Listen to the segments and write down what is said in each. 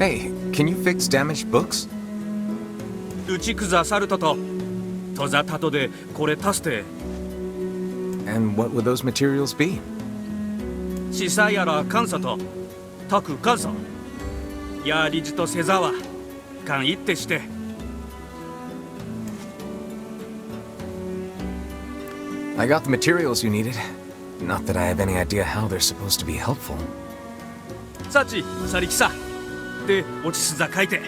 Hey, can you fix damaged books? 打ちくざサルトとトザタトでこれ足して And what would those materials be? シサやら監査とタク監査やリジとセザワ勘一ってして I got the materials you needed. Not that I have any idea how they're supposed to be helpful. サチサリキサで落ちすざ書いて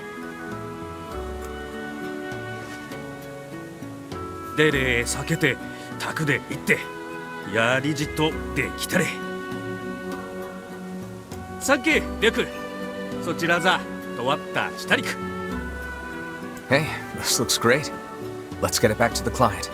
でれ避けてタクで行ってやリジとできたれさっきレクそちらざとわったしたりく Hey, this looks great. Let's get it back to the client.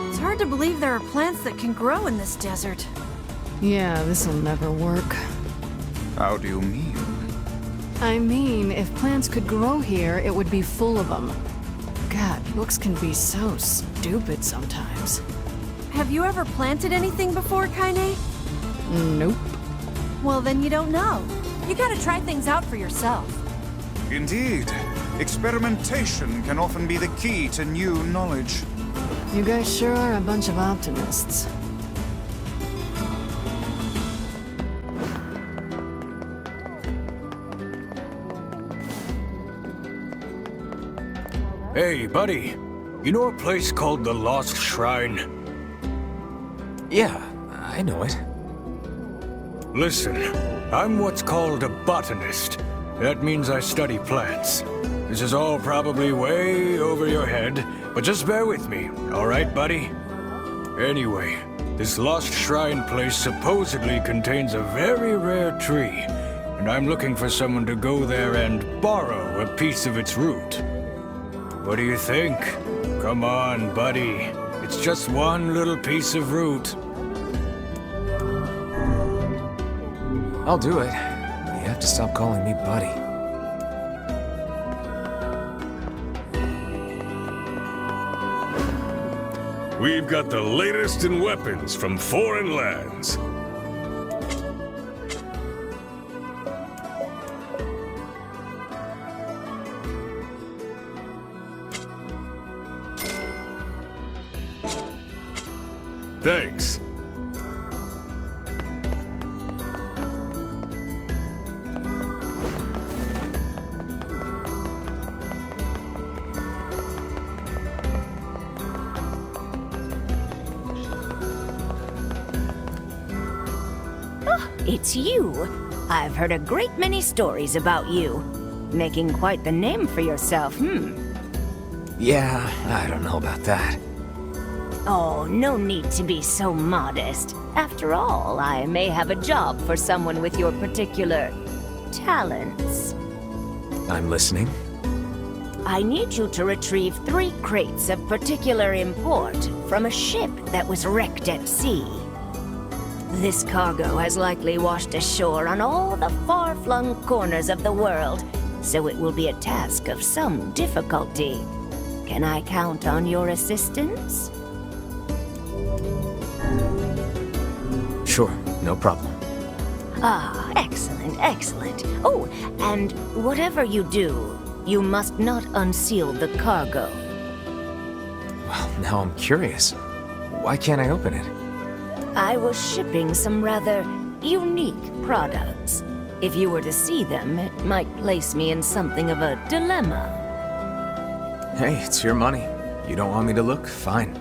It's hard to believe there are plants that can grow in this desert. Yeah, this'll never work. How do you mean? I mean, if plants could grow here, it would be full of them. God, books can be so stupid sometimes. Have you ever planted anything before, Kaine? Nope. Well, then you don't know. You gotta try things out for yourself. Indeed. Experimentation can often be the key to new knowledge. You guys sure are a bunch of optimists. Hey, buddy. You know a place called the Lost Shrine? Yeah, I know it. Listen, I'm what's called a botanist. That means I study plants. This is all probably way over your head, but just bear with me, all right, buddy? Anyway, this Lost Shrine place supposedly contains a very rare tree, and I'm looking for someone to go there and borrow a piece of its root. What do you think? Come on, buddy. It's just one little piece of root. I'll do it. You have to stop calling me buddy. We've got the latest in weapons from foreign lands. Thanks. It's you. I've heard a great many stories about you. Making quite the name for yourself, Yeah, I don't know about that. Oh, no need to be so modest. After all, I may have a job for someone with your particular talents. I'm listening. I need you to retrieve 3 crates of particular import from a ship that was wrecked at sea. This cargo has likely washed ashore on all the far-flung corners of the world, so it will be a task of some difficulty. Can I count on your assistance? Sure, no problem. Ah, excellent, excellent. Oh, and whatever you do, you must not unseal the cargo. Well, now I'm curious. Why can't I open it? I was shipping some rather unique products. If you were to see them, it might place me in something of a dilemma. Hey, it's your money. You don't want me to look? Fine.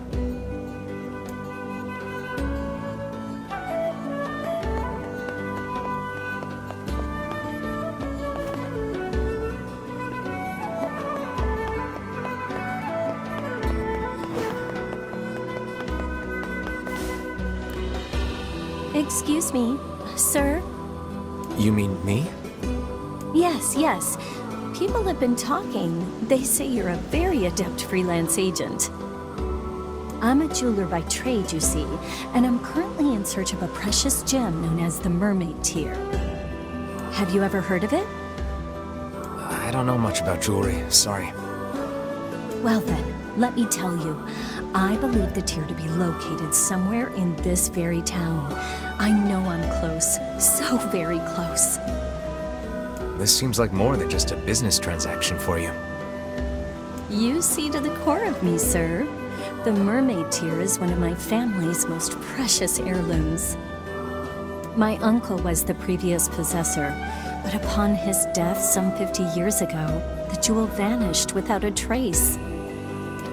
Excuse me, sir? You mean me? Yes, yes. People have been talking. They say you're a very adept freelance agent. I'm a jeweler by trade, you see, and I'm currently in search of a precious gem known as the Mermaid Tear. Have you ever heard of it? I don't know much about jewelry, sorry. Well then, let me tell you. I believe the tear to be located somewhere in this very town. I know I'm close, so very close. This seems like more than just a business transaction for you. You see to the core of me, sir. The Mermaid Tear is one of my family's most precious heirlooms. My uncle was the previous possessor, but upon his death some 50 years ago, the jewel vanished without a trace.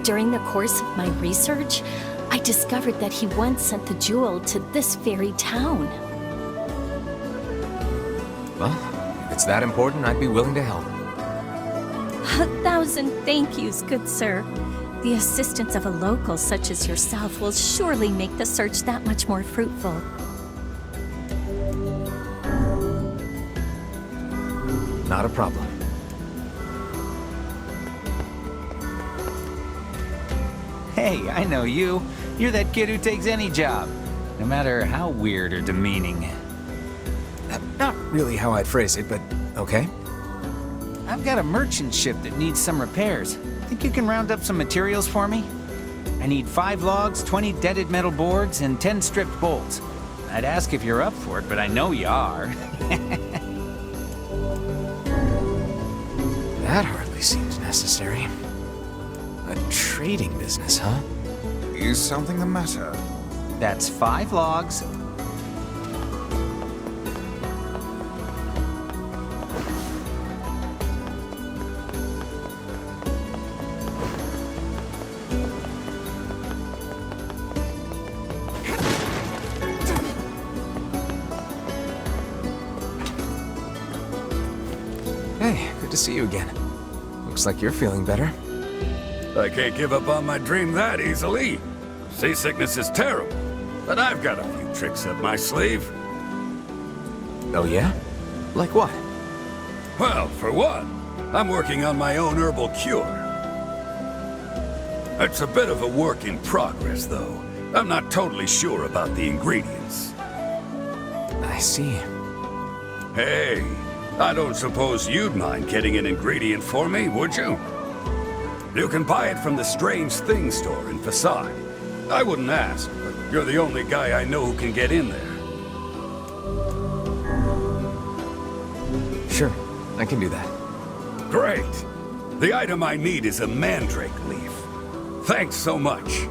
During the course of my research, I discovered that he once sent the jewel to this very town. Well, if it's that important, I'd be willing to help. 1,000 thank yous, good sir. The assistance of a local such as yourself will surely make the search that much more fruitful. Not a problem. Hey, I know you. You're that kid who takes any job, no matter how weird or demeaning. Not really how I'd phrase it, but okay. I've got a merchant ship that needs some repairs. Think you can round up some materials for me? I need 5 logs, 20 deaded metal boards, and 10 stripped bolts. I'd ask if you're up for it, but I know you are. That hardly seems necessary. A trading business, huh? Is something the matter? That's 5 logs. Hey, good to see you again. Looks like you're feeling better. I can't give up on my dream that easily. Seasickness is terrible, but I've got a few tricks up my sleeve. Oh yeah? Like what? Well, for one, I'm working on my own herbal cure. It's a bit of a work in progress, though. I'm not totally sure about the ingredients. I see. Hey, I don't suppose you'd mind getting an ingredient for me, would you? You can buy it from the Strange Things store in Facade. I wouldn't ask, but you're the only guy I know who can get in there. Sure, I can do that. Great! The item I need is a mandrake leaf. Thanks so much.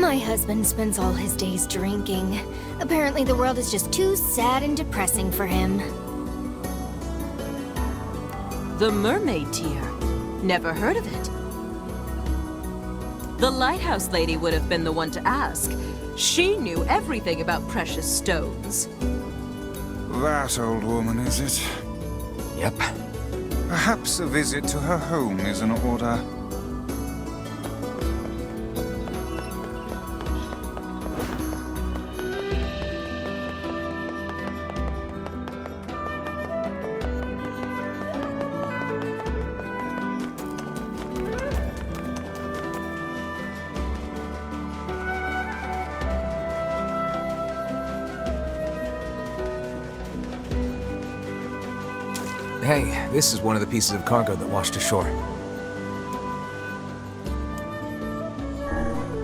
My husband spends all his days drinking. Apparently the world is just too sad and depressing for him. The Mermaid Tear. Never heard of it. The lighthouse lady would have been the one to ask. She knew everything about precious stones. That old woman, is it? Yep. Perhaps a visit to her home is in order. Hey, this is one of the pieces of cargo that washed ashore.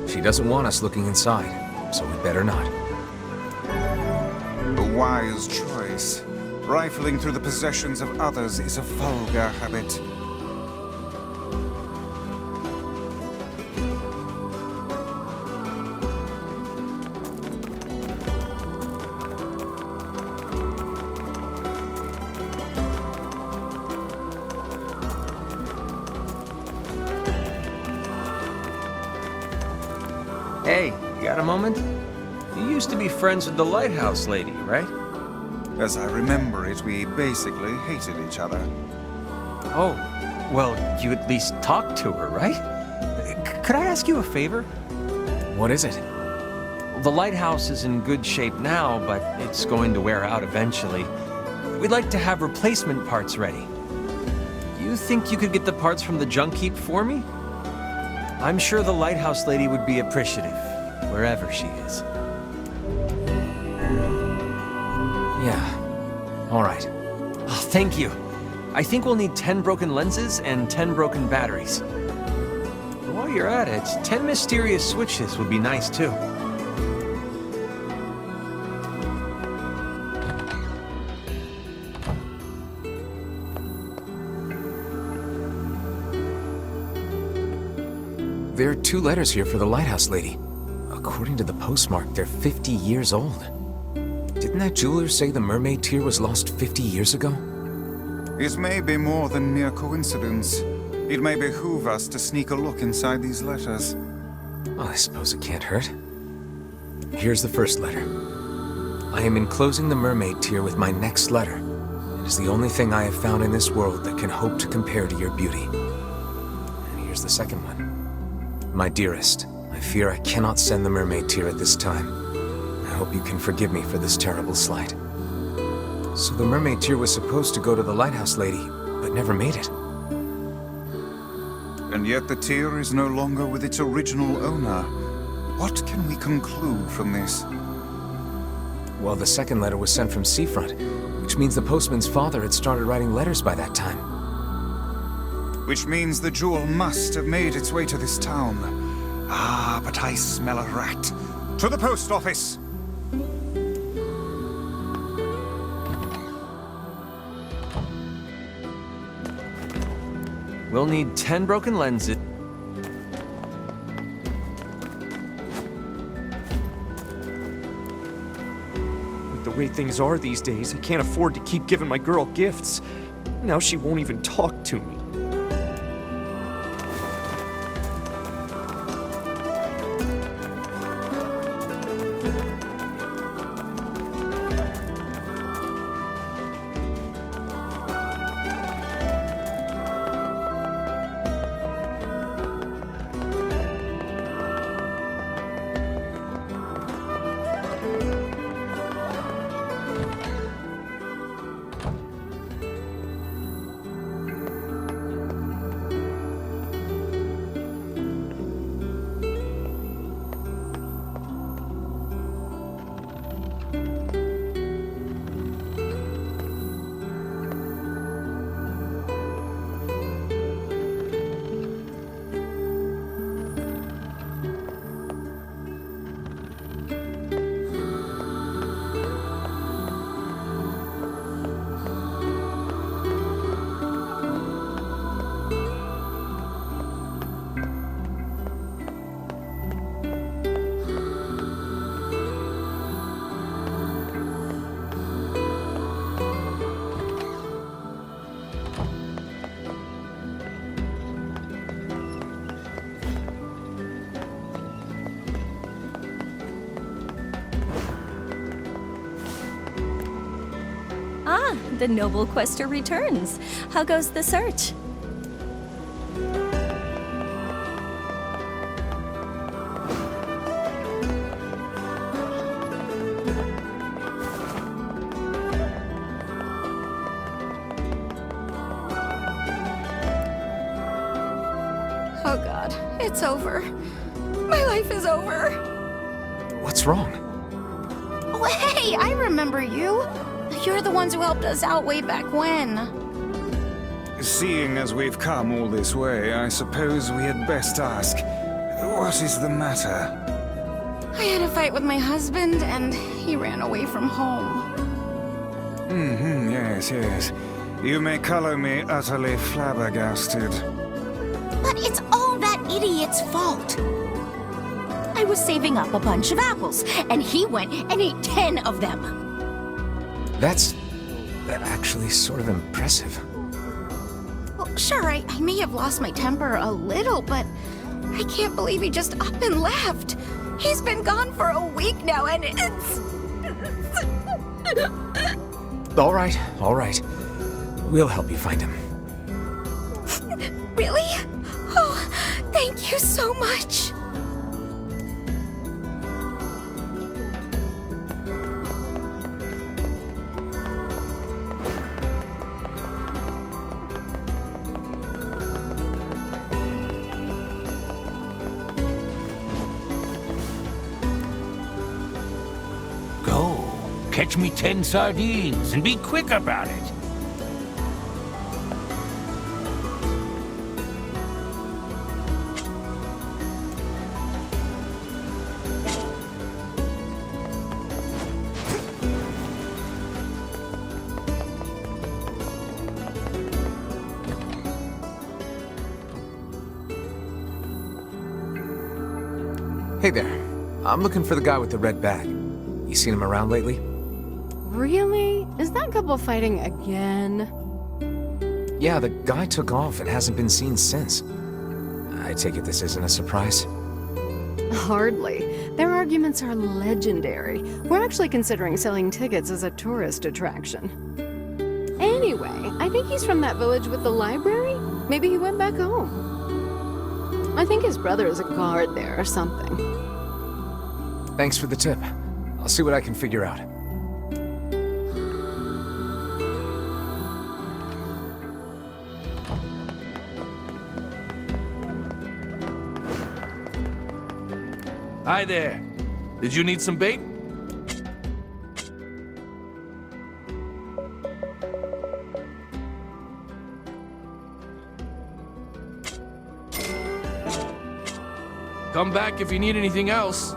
She doesn't want us looking inside, so we better not. A wise choice. Rifling through the possessions of others is a vulgar habit. Hey, you got a moment? You used to be friends with the lighthouse lady, right? As I remember it, we basically hated each other. Oh, well, you at least talked to her, right? Could I ask you a favor? What is it? The lighthouse is in good shape now, but it's going to wear out eventually. We'd like to have replacement parts ready. You think you could get the parts from the junk heap for me? I'm sure the lighthouse lady would be appreciative, wherever she is. Yeah. All right. Oh, thank you. I think we'll need 10 broken lenses and 10 broken batteries. While you're at it, 10 mysterious switches would be nice too. There are 2 letters here for the lighthouse lady. According to the postmark, they're 50 years old. Didn't that jeweler say the mermaid tear was lost 50 years ago? It may be more than mere coincidence. It may behoove us to sneak a look inside these letters. Well, I suppose it can't hurt. Here's the first letter. I am enclosing the mermaid tear with my next letter. It is the only thing I have found in this world that can hope to compare to your beauty. And here's the second one. My dearest, I fear I cannot send the mermaid tear at this time. I hope you can forgive me for this terrible slight. So the mermaid tear was supposed to go to the lighthouse lady, but never made it. And yet the tear is no longer with its original owner. What can we conclude from this? Well, the second letter was sent from Seafront, which means the postman's father had started writing letters by that time. Which means the jewel must have made its way to this town. Ah, but I smell a rat. To the post office! We'll need 10 broken lenses. With the way things are these days, I can't afford to keep giving my girl gifts. Now she won't even talk to me. Ah, the noble quester returns. How goes the search? Oh god, it's over. My life is over. What's wrong? Oh, hey, I remember you. You're the ones who helped us out way back when. Seeing as we've come all this way, I suppose we had best ask, what is the matter? I had a fight with my husband, and he ran away from home. Yes. You may color me utterly flabbergasted. But it's all that idiot's fault. I was saving up a bunch of apples, and he went and ate 10 of them. That's actually sort of impressive. Well, sure, I may have lost my temper a little, but I can't believe he just up and left. He's been gone for a week now, and it's... All right, all right. We'll help you find him. Really? Oh, thank you so much. Go. Catch me 10 sardines and be quick about it. Hey there. I'm looking for the guy with the red bag. You seen him around lately? Really? Is that couple fighting again? Yeah, the guy took off and hasn't been seen since. I take it this isn't a surprise? Hardly. Their arguments are legendary. We're actually considering selling tickets as a tourist attraction. Anyway, I think he's from that village with the library. Maybe he went back home. I think his brother is a guard there or something. Thanks for the tip. I'll see what I can figure out. Hi there. Did you need some bait? Come back if you need anything else.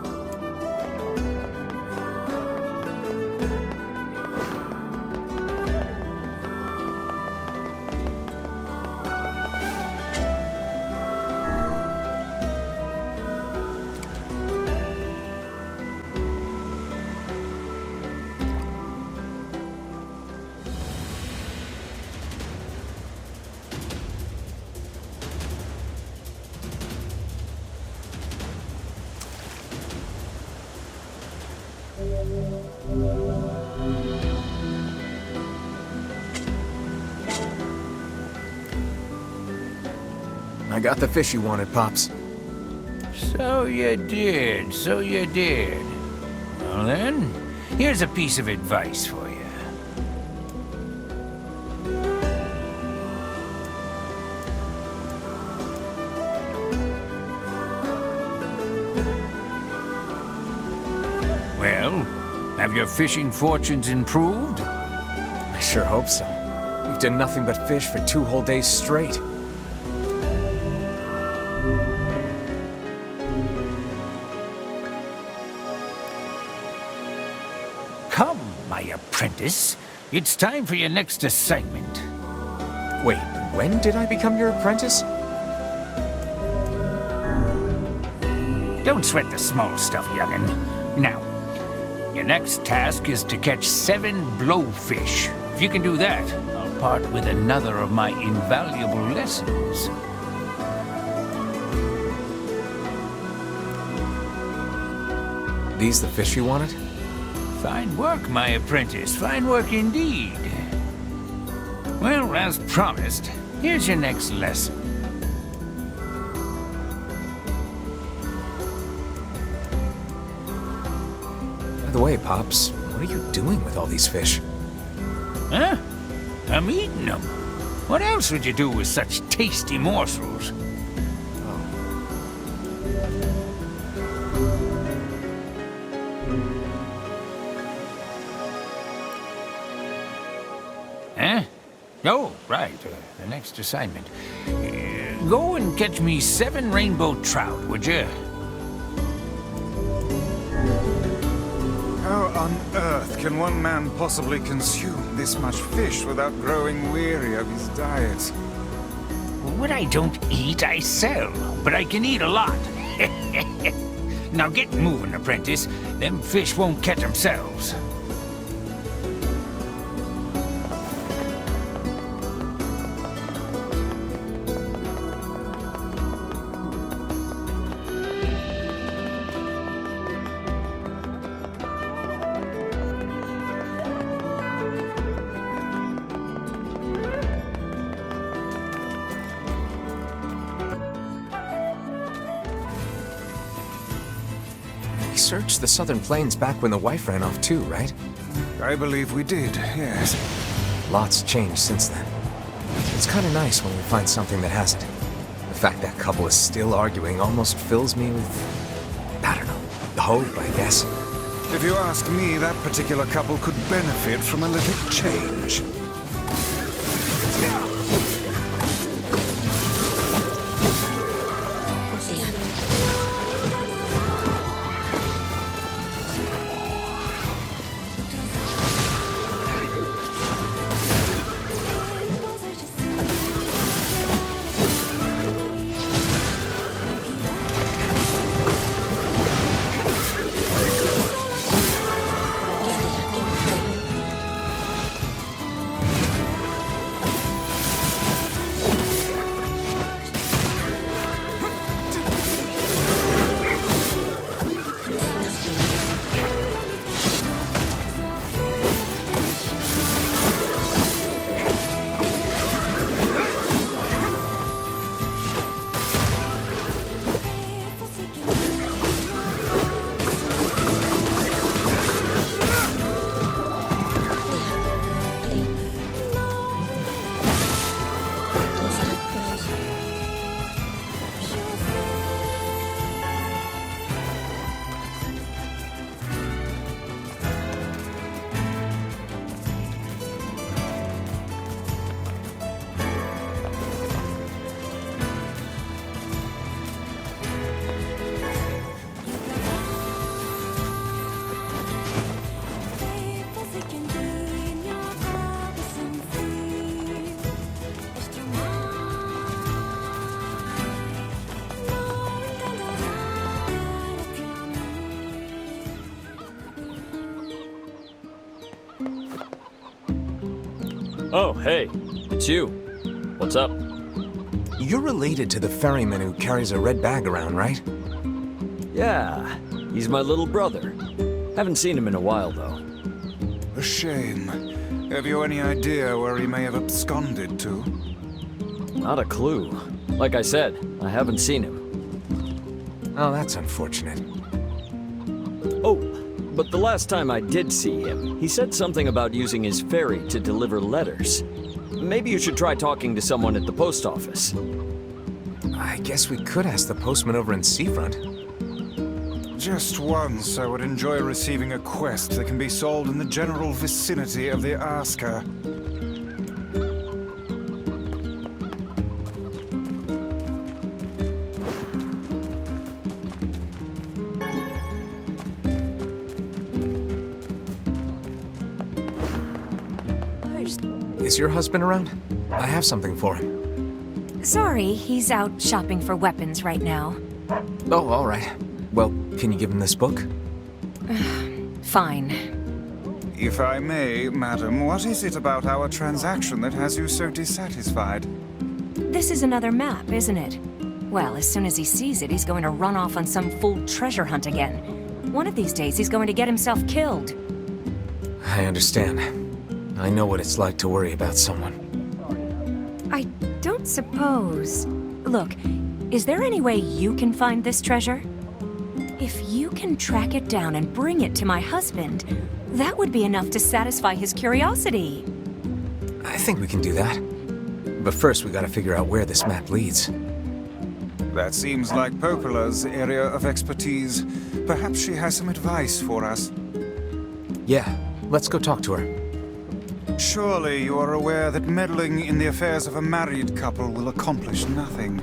I got the fish you wanted, Pops. So you did, so you did. Well then, here's a piece of advice for you. Well, have your fishing fortunes improved? I sure hope so. We've done nothing but fish for 2 whole days straight. Come, my apprentice. It's time for your next assignment. Wait, when did I become your apprentice? Don't sweat the small stuff, young'un. Now, your next task is to catch 7 blowfish. If you can do that, I'll part with another of my invaluable lessons. These the fish you wanted? Fine work, my apprentice. Fine work indeed. Well, as promised, here's your next lesson. By the way, Pops, what are you doing with all these fish? Huh? I'm eating them. What else would you do with such tasty morsels? Huh? Oh, right. The next assignment. Go and catch me 7 rainbow trout, would you? How on earth can one man possibly consume this much fish without growing weary of his diet? What I don't eat, I sell. But I can eat a lot. Now get moving, apprentice. Them fish won't catch themselves. We searched the southern plains back when the wife ran off too, right? I believe we did, yes. Lots changed since then. It's kind of nice when we find something that hasn't. The fact that couple is still arguing almost fills me with, I don't know, hope, I guess. If you ask me, that particular couple could benefit from a little change. Oh, hey. It's you. What's up? You're related to the ferryman who carries a red bag around, right? Yeah, he's my little brother. Haven't seen him in a while, though. A shame. Have you any idea where he may have absconded to? Not a clue. Like I said, I haven't seen him. Oh, that's unfortunate. Oh, but the last time I did see him, he said something about using his ferry to deliver letters. Maybe you should try talking to someone at the post office. I guess we could ask the postman over in Seafront. Just once, I would enjoy receiving a quest that can be solved in the general vicinity of the Asker. Is your husband around? I have something for him. Sorry, he's out shopping for weapons right now. Oh, all right. Well, can you give him this book? Fine. If I may, madam, what is it about our transaction that has you so dissatisfied? This is another map, isn't it? Well, as soon as he sees it, he's going to run off on some fool treasure hunt again. One of these days, he's going to get himself killed. I understand. I know what it's like to worry about someone. I don't suppose... Look, is there any way you can find this treasure? If you can track it down and bring it to my husband, that would be enough to satisfy his curiosity. I think we can do that. But first, we gotta figure out where this map leads. That seems like Popola's area of expertise. Perhaps she has some advice for us. Yeah, let's go talk to her. Surely you are aware that meddling in the affairs of a married couple will accomplish nothing.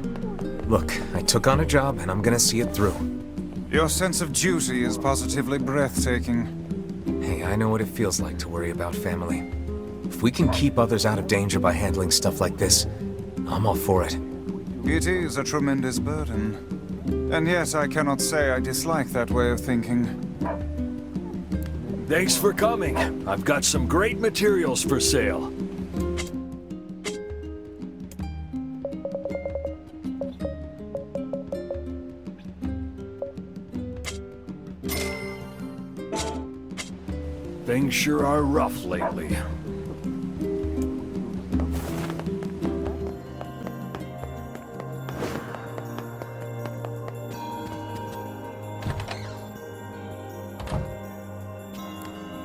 Look, I took on a job and I'm gonna see it through. Your sense of duty is positively breathtaking. Hey, I know what it feels like to worry about family. If we can keep others out of danger by handling stuff like this, I'm all for it. It is a tremendous burden. And yet I cannot say I dislike that way of thinking. Thanks for coming. I've got some great materials for sale. Things sure are rough lately.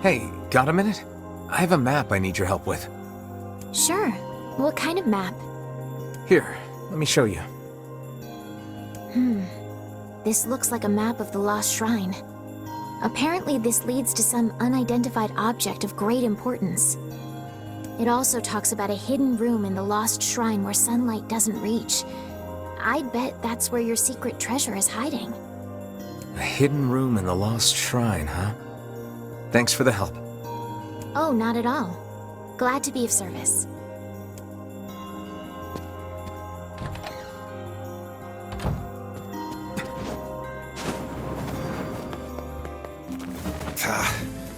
Hey, got a minute? I have a map I need your help with. Sure. What kind of map? Here, let me show you. This looks like a map of the Lost Shrine. Apparently this leads to some unidentified object of great importance. It also talks about a hidden room in the Lost Shrine where sunlight doesn't reach. I'd bet that's where your secret treasure is hiding. A hidden room in the Lost Shrine, huh? Thanks for the help. Oh, not at all. Glad to be of service.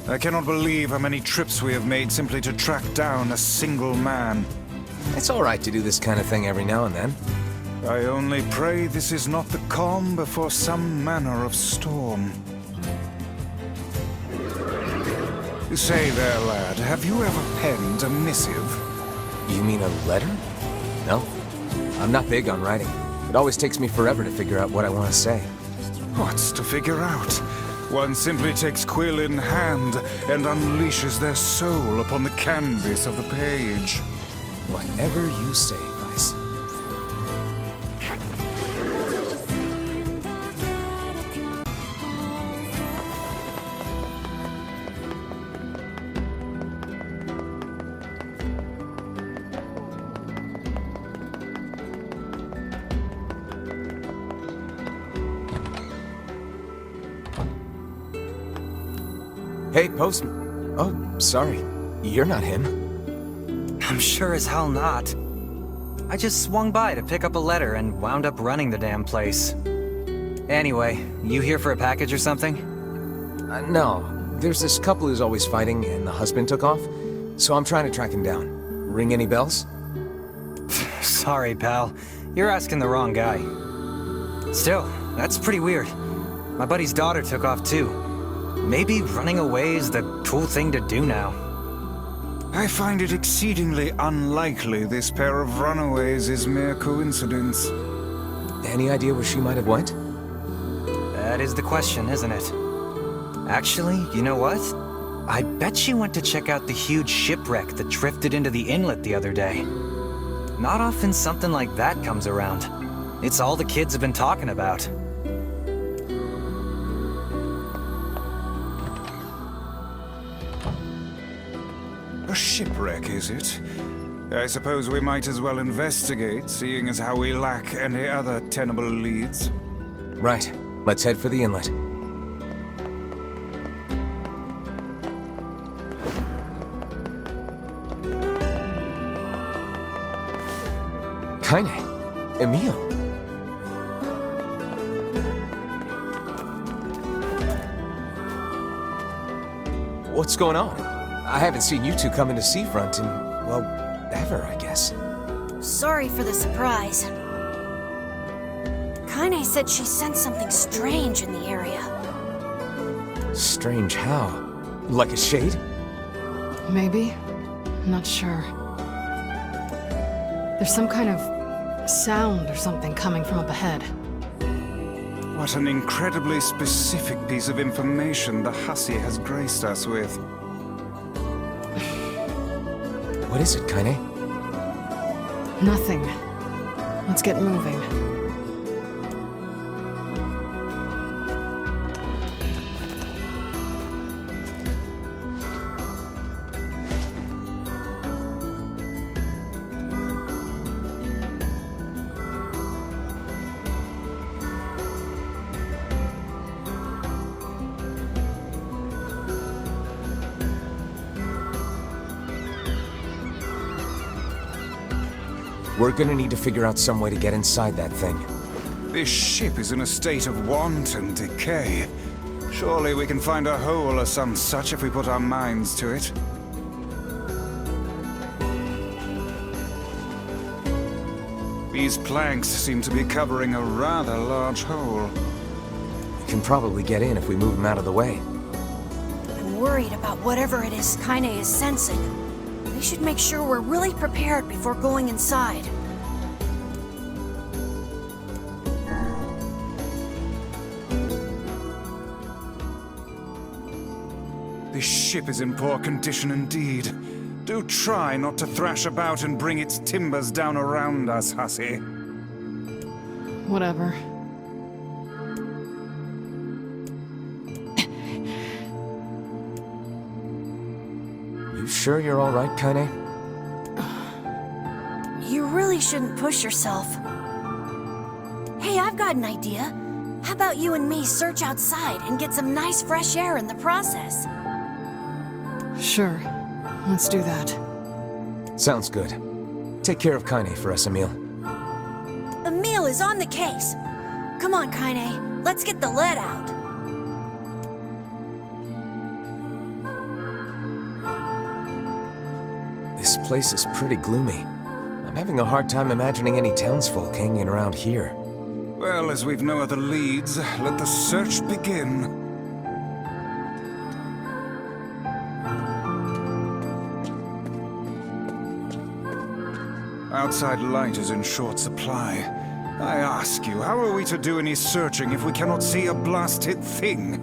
I cannot believe how many trips we have made simply to track down a single man. It's all right to do this kind of thing every now and then. I only pray this is not the calm before some manner of storm. Say there, lad, have you ever penned a missive? You mean a letter? No. I'm not big on writing. It always takes me forever to figure out what I want to say. What's to figure out? One simply takes quill in hand and unleashes their soul upon the canvas of the page. Whatever you say, Vice. Hey, Postman. Oh, sorry. You're not him. I'm sure as hell not. I just swung by to pick up a letter and wound up running the damn place. Anyway, you here for a package or something? No. There's this couple who's always fighting and the husband took off, so I'm trying to track him down. Ring any bells? Sorry, pal. You're asking the wrong guy. Still, that's pretty weird. My buddy's daughter took off too. Maybe running away is the cool thing to do now. I find it exceedingly unlikely this pair of runaways is mere coincidence. Any idea where she might have went? That is the question, isn't it? Actually, you know what? I bet she went to check out the huge shipwreck that drifted into the inlet the other day. Not often something like that comes around. It's all the kids have been talking about. A shipwreck, is it? I suppose we might as well investigate, seeing as how we lack any other tenable leads. Right. Let's head for the inlet. Kaine. Emil. What's going on? I haven't seen you two come into Seafront in, well, ever, I guess. Sorry for the surprise. Kaine said she sensed something strange in the area. Strange how? Like a shade? Maybe. I'm not sure. There's some kind of sound or something coming from up ahead. What an incredibly specific piece of information the hussy has graced us with. What is it, Kaine? Nothing. Let's get moving. We're gonna need to figure out some way to get inside that thing. This ship is in a state of wanton decay. Surely we can find a hole or some such if we put our minds to it. These planks seem to be covering a rather large hole. We can probably get in if we move them out of the way. I'm worried about whatever it is Kaine is sensing. We should make sure we're really prepared before going inside. This ship is in poor condition indeed. Do try not to thrash about and bring its timbers down around us, hussy. Whatever. You sure you're all right, Kaine? You really shouldn't push yourself. Hey, I've got an idea. How about you and me search outside and get some nice fresh air in the process? Sure. Let's do that. Sounds good. Take care of Kaine for us, Emil. Emil is on the case. Come on, Kaine. Let's get the lead out. This place is pretty gloomy. I'm having a hard time imagining any townsfolk hanging around here. Well, as we've no other leads, let the search begin. Outside light is in short supply. I ask you, how are we to do any searching if we cannot see a blasted thing?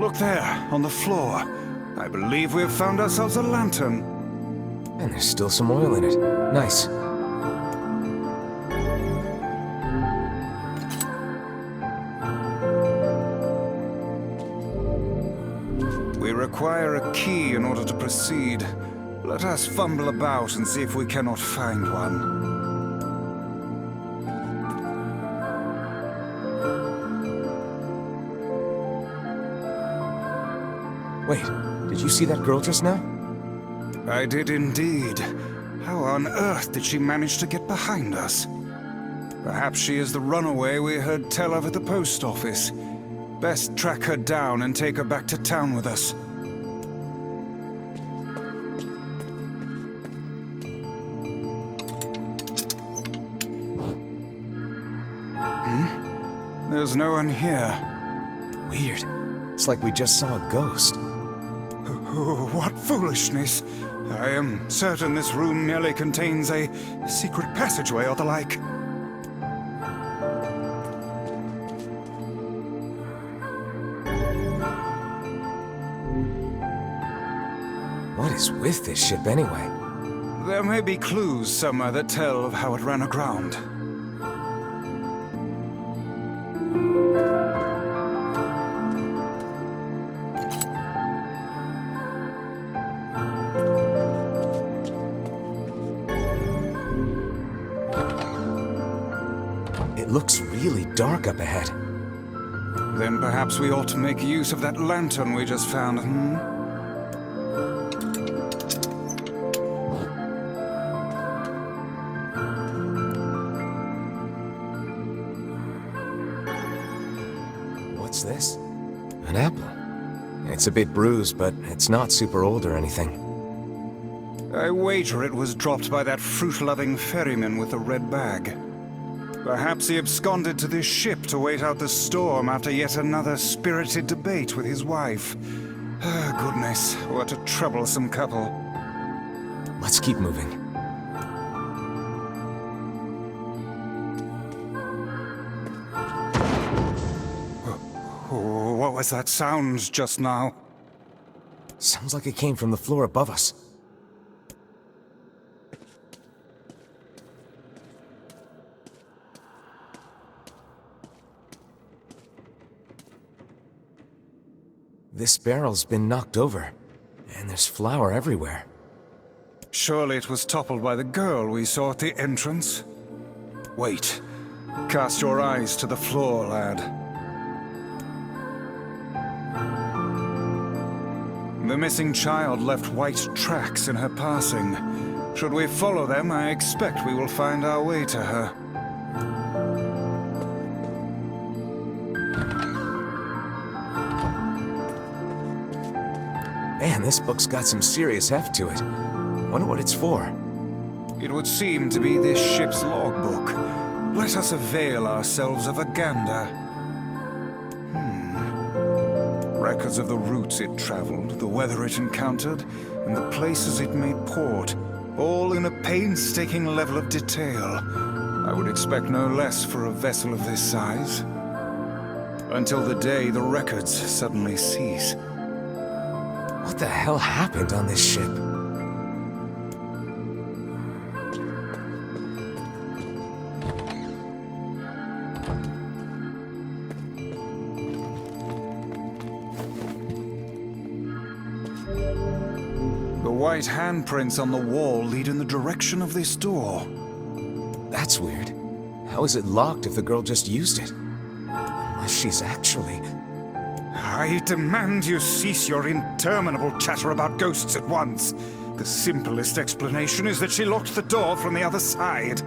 Look there, on the floor. I believe we have found ourselves a lantern. And there's still some oil in it. Nice. We require a key in order to proceed. Let us fumble about and see if we cannot find one. Wait, did you see that girl just now? I did indeed. How on earth did she manage to get behind us? Perhaps she is the runaway we heard tell of at the post office. Best track her down and take her back to town with us. There's no one here. Weird. It's like we just saw a ghost. Oh, what foolishness! I am certain this room merely contains a secret passageway or the like. What is with this ship anyway? There may be clues somewhere that tell of how it ran aground. It looks really dark up ahead. Then perhaps we ought to make use of that lantern we just found, What's this? An apple. It's a bit bruised, but it's not super old or anything. I wager it was dropped by that fruit-loving ferryman with the red bag. Perhaps he absconded to this ship to wait out the storm after yet another spirited debate with his wife. Goodness, what a troublesome couple. Let's keep moving. Oh, what was that sound just now? Sounds like it came from the floor above us. This barrel's been knocked over, and there's flour everywhere. Surely it was toppled by the girl we saw at the entrance? Wait. Cast your eyes to the floor, lad. The missing child left white tracks in her passing. Should we follow them, I expect we will find our way to her. Man, this book's got some serious heft to it. Wonder what it's for. It would seem to be this ship's logbook. Let us avail ourselves of a gander. Records of the routes it traveled, the weather it encountered, and the places it made port, all in a painstaking level of detail. I would expect no less for a vessel of this size. Until the day the records suddenly cease. What the hell happened on this ship? The white handprints on the wall lead in the direction of this door. That's weird. How is it locked if the girl just used it? Unless she's actually... I demand you cease your interminable chatter about ghosts at once. The simplest explanation is that she locked the door from the other side.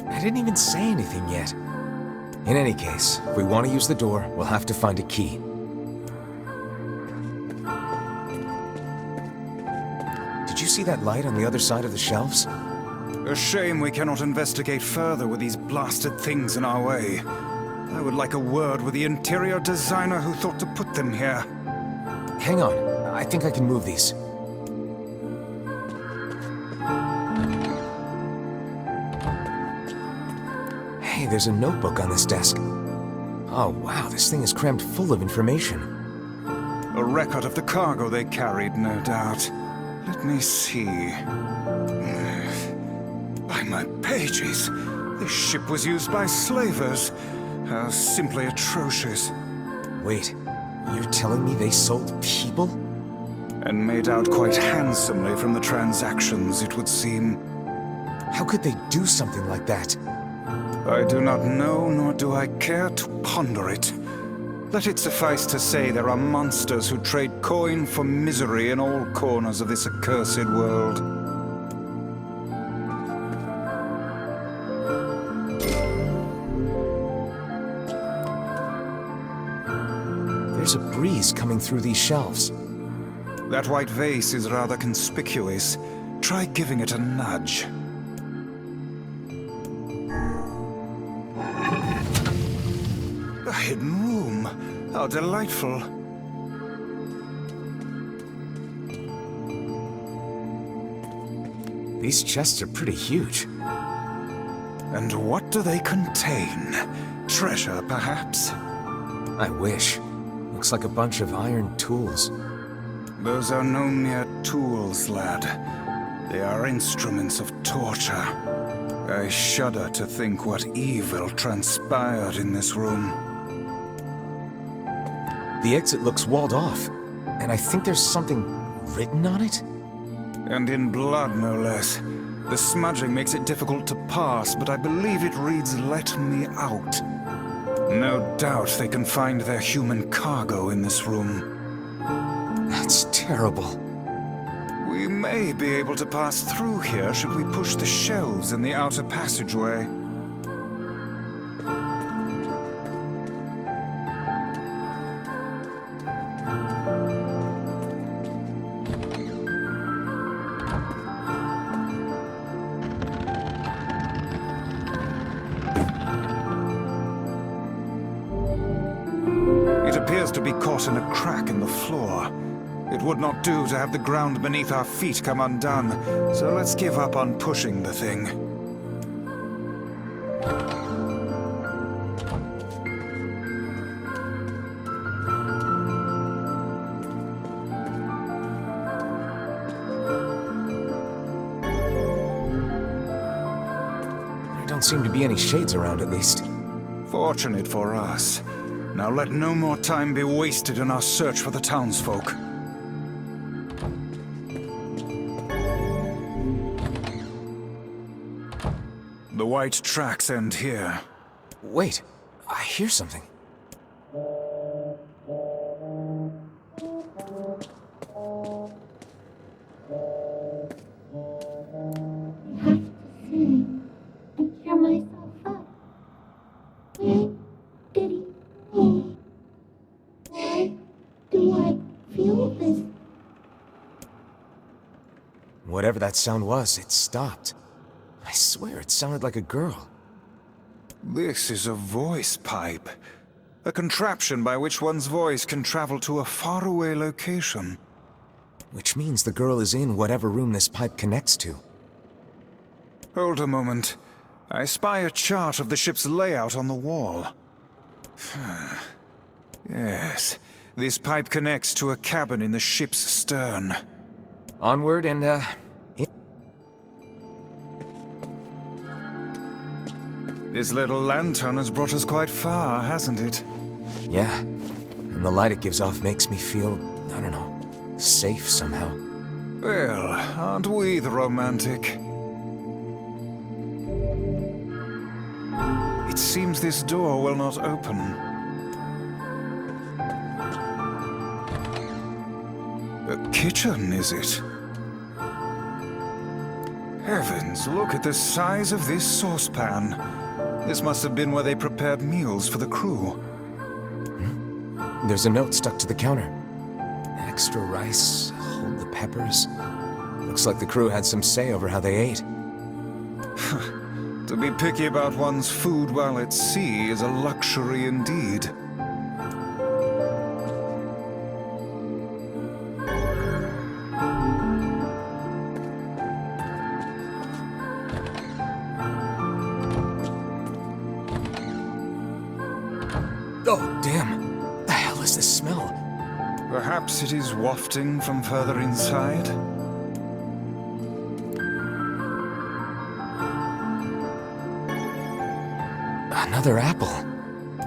I didn't even say anything yet. In any case, if we want to use the door, we'll have to find a key. Did you see that light on the other side of the shelves? A shame we cannot investigate further with these blasted things in our way. I would like a word with the interior designer who thought to put them here. Hang on, I think I can move these. Hey, there's a notebook on this desk. Oh wow, this thing is crammed full of information. A record of the cargo they carried, no doubt. Let me see. By my pages, this ship was used by slavers. How simply atrocious. Wait, you're telling me they sold people? And made out quite handsomely from the transactions, it would seem. How could they do something like that? I do not know, nor do I care to ponder it. Let it suffice to say there are monsters who trade coin for misery in all corners of this accursed world. There's a breeze coming through these shelves. That white vase is rather conspicuous. Try giving it a nudge. A hidden room. How delightful. These chests are pretty huge. And what do they contain? Treasure, perhaps? I wish. Looks like a bunch of iron tools. Those are no mere tools, lad. They are instruments of torture. I shudder to think what evil transpired in this room. The exit looks walled off, and I think there's something written on it? And in blood, no less. The smudging makes it difficult to pass, but I believe it reads, "Let me out." No doubt they can find their human cargo in this room. That's terrible. We may be able to pass through here should we push the shelves in the outer passageway. It appears to be caught in a crack in the floor. It would not do to have the ground beneath our feet come undone, so let's give up on pushing the thing. There don't seem to be any shades around, at least. Fortunate for us. Now let no more time be wasted in our search for the townsfolk. The white tracks end here. Wait, I hear something. Cheer myself up. Why do I feel this? Whatever that sound was, it stopped. I swear it sounded like a girl. This is a voice pipe. A contraption by which one's voice can travel to a faraway location. Which means the girl is in whatever room this pipe connects to. Hold a moment. I spy a chart of the ship's layout on the wall. Yes. This pipe connects to a cabin in the ship's stern. Onward and, This little lantern has brought us quite far, hasn't it? Yeah. And the light it gives off makes me feel, I don't know, safe somehow. Well, aren't we the romantic? It seems this door will not open. A kitchen, is it? Heavens, look at the size of this saucepan. This must have been where they prepared meals for the crew. There's a note stuck to the counter. Extra rice, hold the peppers. Looks like the crew had some say over how they ate. To be picky about one's food while at sea is a luxury indeed. Oh, damn. The hell is this smell? Perhaps it is wafting from further inside? Another apple.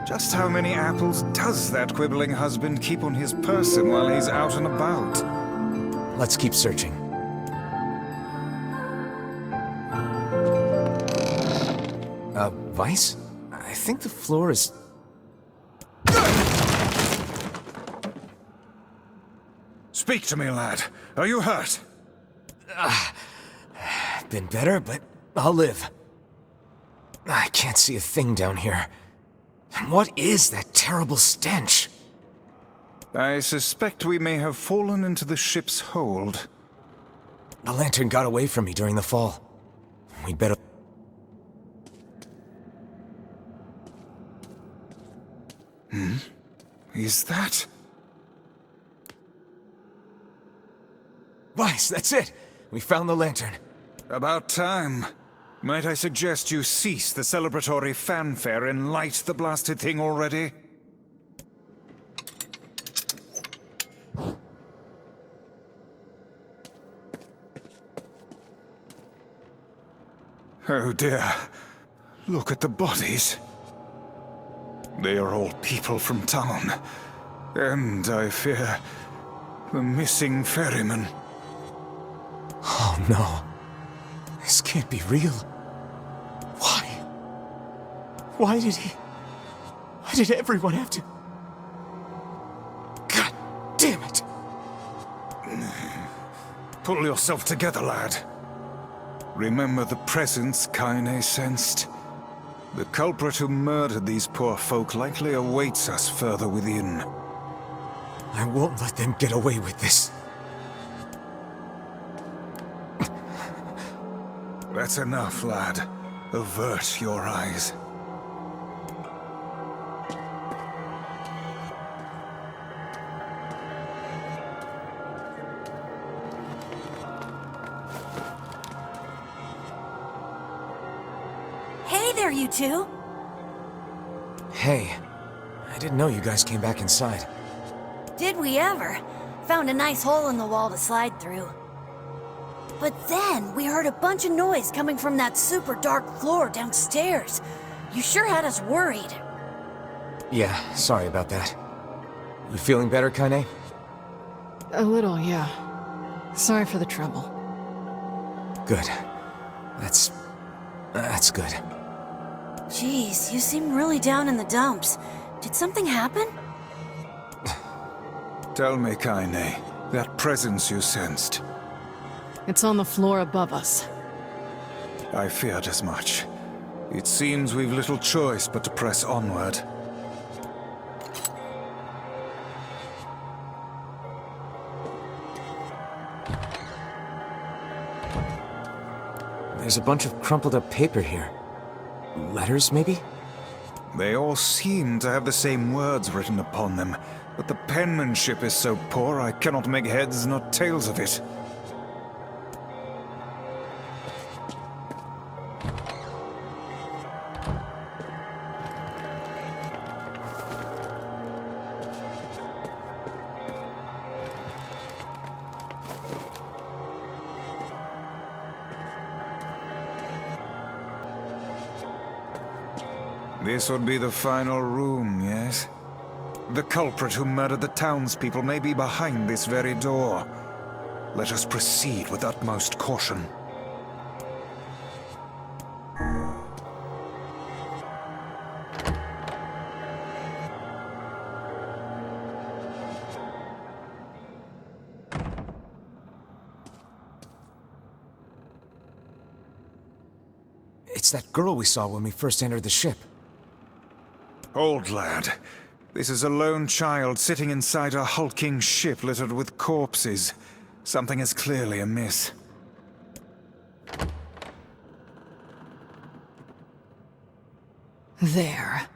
Just how many apples does that quibbling husband keep on his person while he's out and about? Let's keep searching. Vice? I think the floor is... Speak to me, lad. Are you hurt? Been better, but I'll live. I can't see a thing down here. What is that terrible stench? I suspect we may have fallen into the ship's hold. The lantern got away from me during the fall. We'd better... Is that... Vice, that's it! We found the lantern. About time. Might I suggest you cease the celebratory fanfare and light the blasted thing already? Oh dear. Look at the bodies. They are all people from town. And, I fear, the missing ferryman. Oh no. This can't be real. Why? Why did everyone have to... God damn it! Pull yourself together, lad. Remember the presence Kaine sensed? The culprit who murdered these poor folk likely awaits us further within. I won't let them get away with this. That's enough, lad. Avert your eyes. Hey there, you two! Hey, I didn't know you guys came back inside. Did we ever? Found a nice hole in the wall to slide through. But then, we heard a bunch of noise coming from that super dark floor downstairs. You sure had us worried. Yeah, sorry about that. You feeling better, Kaine? A little, yeah. Sorry for the trouble. Good. That's good. Jeez, you seem really down in the dumps. Did something happen? Tell me, Kaine, that presence you sensed. It's on the floor above us. I feared as much. It seems we've little choice but to press onward. There's a bunch of crumpled up paper here. Letters, maybe? They all seem to have the same words written upon them, but the penmanship is so poor I cannot make heads nor tails of it. This would be the final room, yes? The culprit who murdered the townspeople may be behind this very door. Let us proceed with utmost caution. It's that girl we saw when we first entered the ship. Old lad, this is a lone child sitting inside a hulking ship littered with corpses. Something is clearly amiss. There.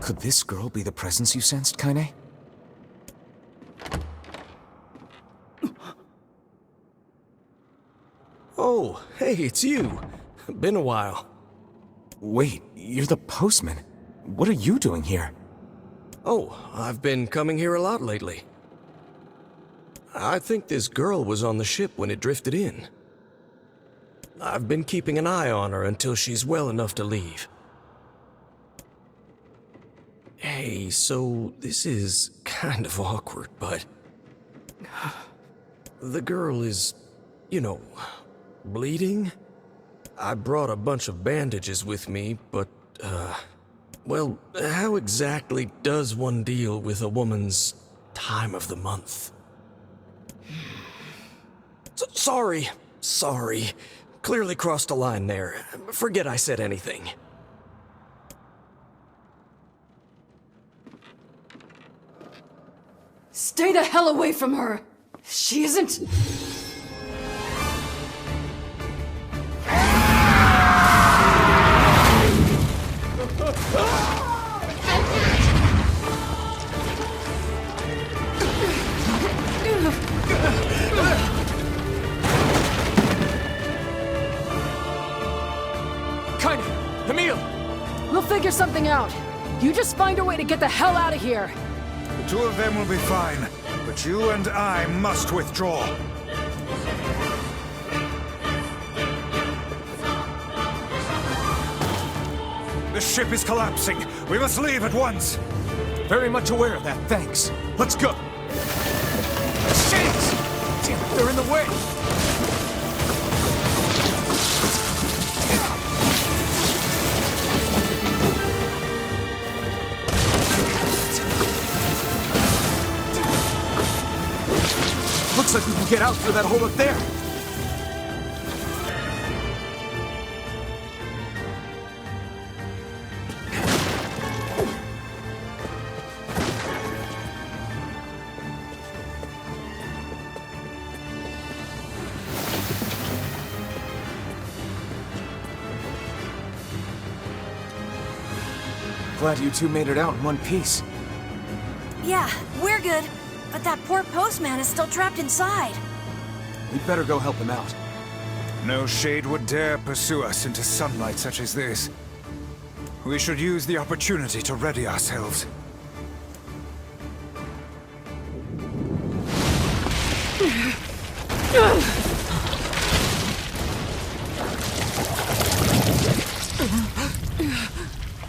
Could this girl be the presence you sensed, Kaine? Oh, hey, it's you. Been a while. Wait, you're the postman. What are you doing here? Oh, I've been coming here a lot lately. I think this girl was on the ship when it drifted in. I've been keeping an eye on her until she's well enough to leave. Hey, so this is kind of awkward, but... the girl is, you know, bleeding? I brought a bunch of bandages with me, but, well, how exactly does one deal with a woman's time of the month? Sorry. Clearly crossed a line there. Forget I said anything. Stay the hell away from her! She isn't... Kaine! Emil! We'll figure something out. You just find a way to get the hell out of here. The two of them will be fine, but you and I must withdraw. The ship is collapsing. We must leave at once. Very much aware of that, thanks. Let's go. Shit! Damn it, they're in the way! Looks like we can get out through that hole up there. Glad you two made it out in one piece. Yeah, we're good. But that poor postman is still trapped inside. We'd better go help him out. No shade would dare pursue us into sunlight such as this. We should use the opportunity to ready ourselves.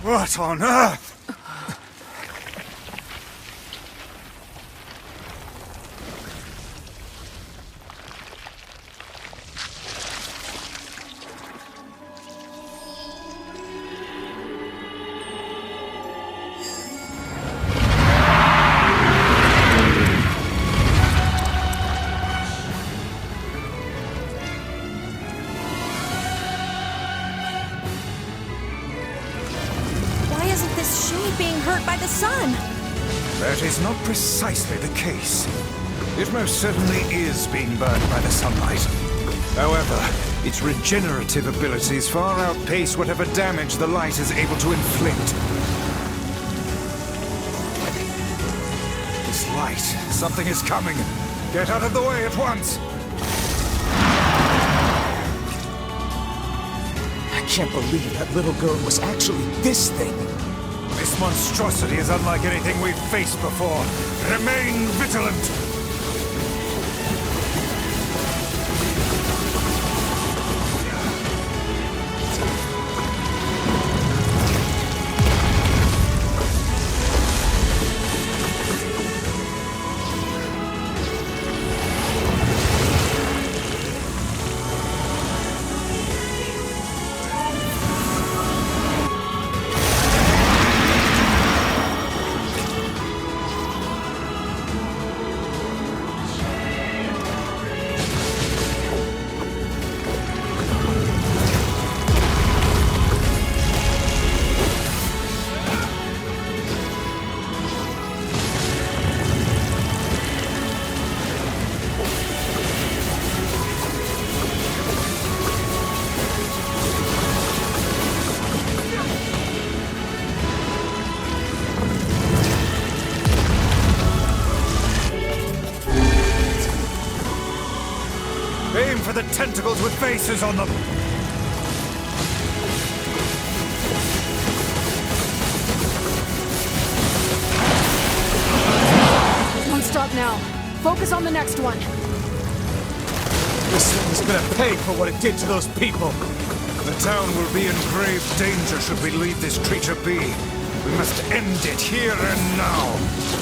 What on earth? That is not precisely the case. It most certainly is being burned by the sunlight. However, its regenerative abilities far outpace whatever damage the light is able to inflict. This light, something is coming. Get out of the way at once! I can't believe that little girl was actually this thing. This monstrosity is unlike anything we've faced before. Remain vigilant! tentacles with faces on them! One stop now. Focus on the next one. This thing's gonna pay for what it did to those people. The town will be in grave danger should we leave this creature be. We must end it here and now.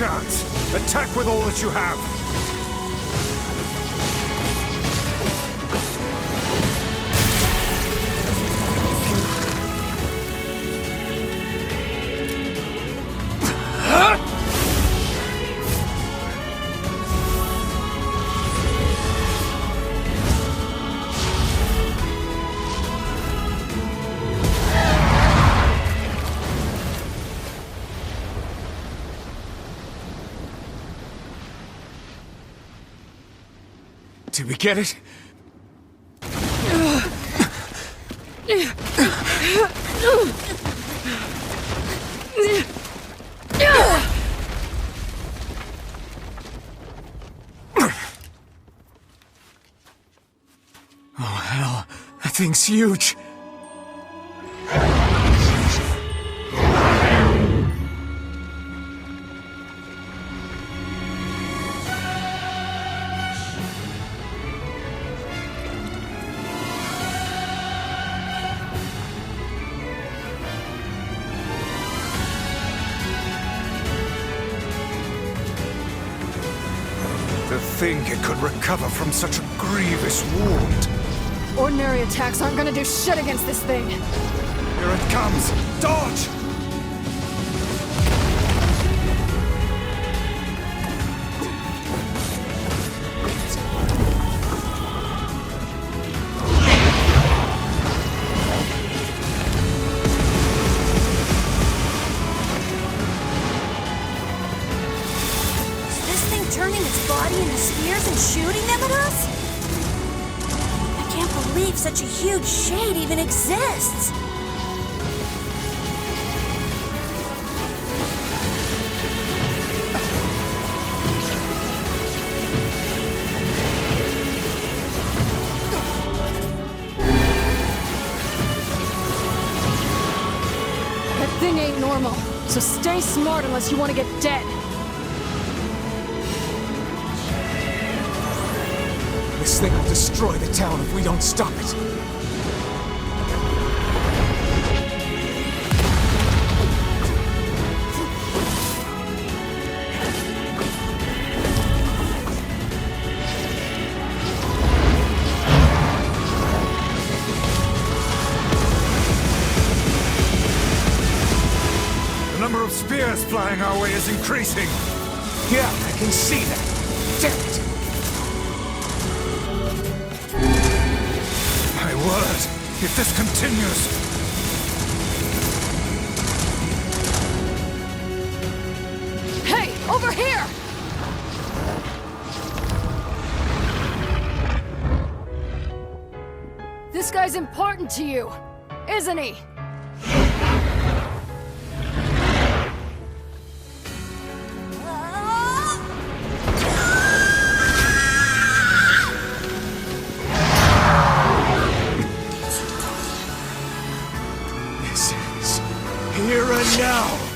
chance. Attack with all that you have. Did we get it? Oh, hell. That thing's huge. To think it could recover from such a grievous wound. Ordinary attacks aren't gonna do shit against this thing. Here it comes! Dodge! Is this thing turning its body into spears and shooting them at us? I can't believe such a huge shade even exists. That thing ain't normal, so stay smart unless you want to get dead. This thing will destroy the town if we don't stop it. The number of spears flying our way is increasing. Yeah, I can see that. Damn it! My word, if this continues... Hey, over here! This guy's important to you, isn't he? This is here and now.